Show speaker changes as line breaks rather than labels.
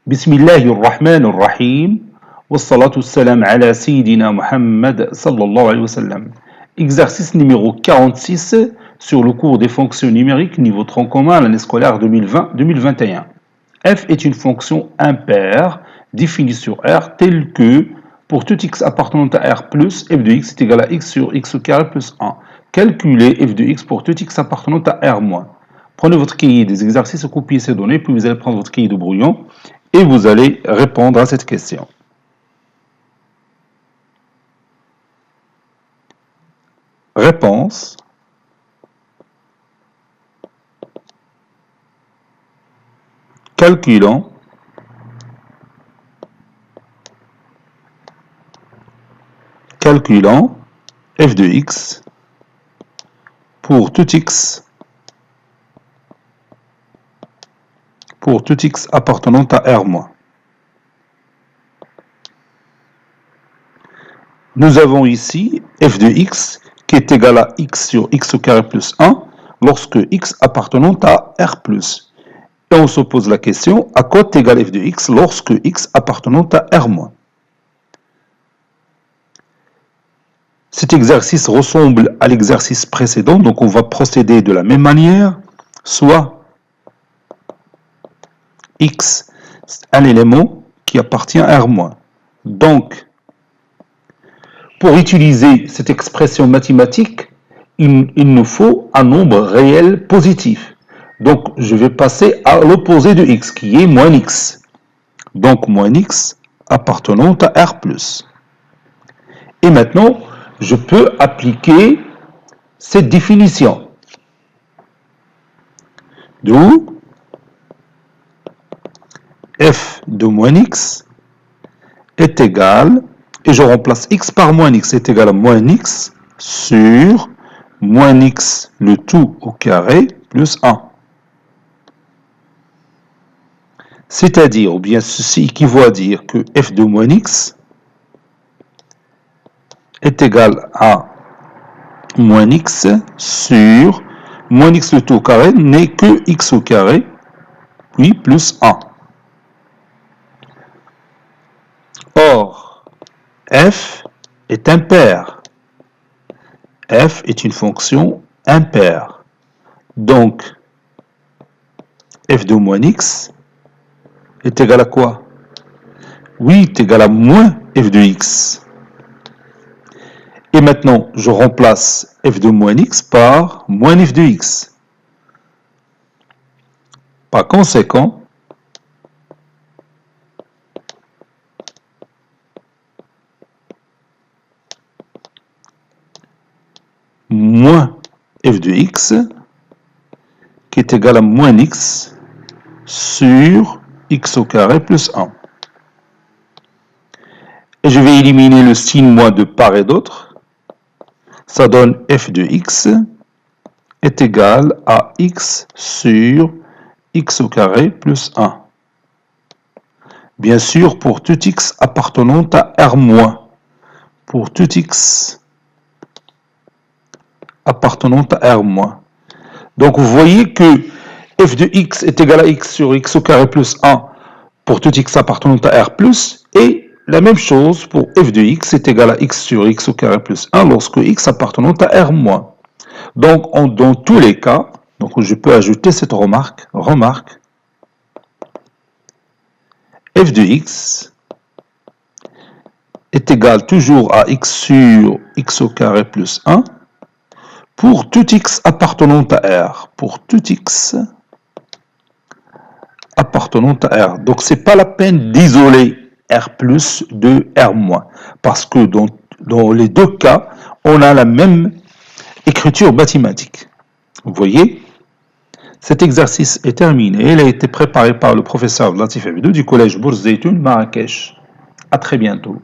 بسم الله الرحمن الرحيم والصلاة والسلام على سيدنا Muhammad sallallahu alayhi wa sallam. Exercice numéro 46 sur le cours des fonctions numériques niveau tronc commun à l'année scolaire 2020-2021. F est une fonction impaire définie sur R telle que pour tout x appartenant à R plus f de x est égal à x sur x au carré plus 1. Calculez f de x pour tout x appartenant à R moins. Prenez votre cahier des exercices, copiez ces données, puis vous allez prendre votre cahier de brouillon et vous allez répondre à cette question. Réponse. Calculons f de x pour tout x appartenant à R-. Nous avons ici f de x qui est égal à x sur x au carré plus 1 lorsque x appartenant à R+. Et on se pose la question, à quoi est égal f de x lorsque x appartenant à R-. Cet exercice ressemble à l'exercice précédent, donc on va procéder de la même manière, soit x, un élément qui appartient à R-. Donc, pour utiliser cette expression mathématique, il nous faut un nombre réel positif. Donc, je vais passer à l'opposé de x, qui est moins x. Donc, moins x appartenant à R+. Et maintenant, je peux appliquer cette définition. D'où f de moins x est égal, et je remplace x par moins x, est égal à moins x sur moins x le tout au carré plus 1. C'est-à-dire, ou bien ceci équivaut à dire que f de moins x est égal à moins x sur moins x le tout au carré n'est que x au carré, puis plus 1. Or, f est impair. F est une fonction impaire. Donc, f de moins x est égal à quoi? Oui, est égal à moins f de x. Et maintenant, je remplace f de moins x par moins f de x. Par conséquent, moins f de x qui est égal à moins x sur x au carré plus 1. Et je vais éliminer le signe moins de part et d'autre. Ça donne f de x est égal à x sur x au carré plus 1. Bien sûr, pour tout x appartenant à R-. Pour tout x appartenant à R-. Donc, vous voyez que f de x est égal à x sur x au carré plus 1 pour tout x appartenant à R+, et la même chose pour f de x est égal à x sur x au carré plus 1 lorsque x appartenant à R-. Donc, dans tous les cas, donc je peux ajouter cette remarque, f de x est égal toujours à x sur x au carré plus 1 pour tout x appartenant à R. Pour tout x appartenant à R. Donc, ce n'est pas la peine d'isoler R plus de R-, parce que dans les deux cas, on a la même écriture mathématique. Vous voyez, cet exercice est terminé. Il a été préparé par le professeur Latif Abidou du collège Bourse Zeytoun, Marrakech. À très bientôt.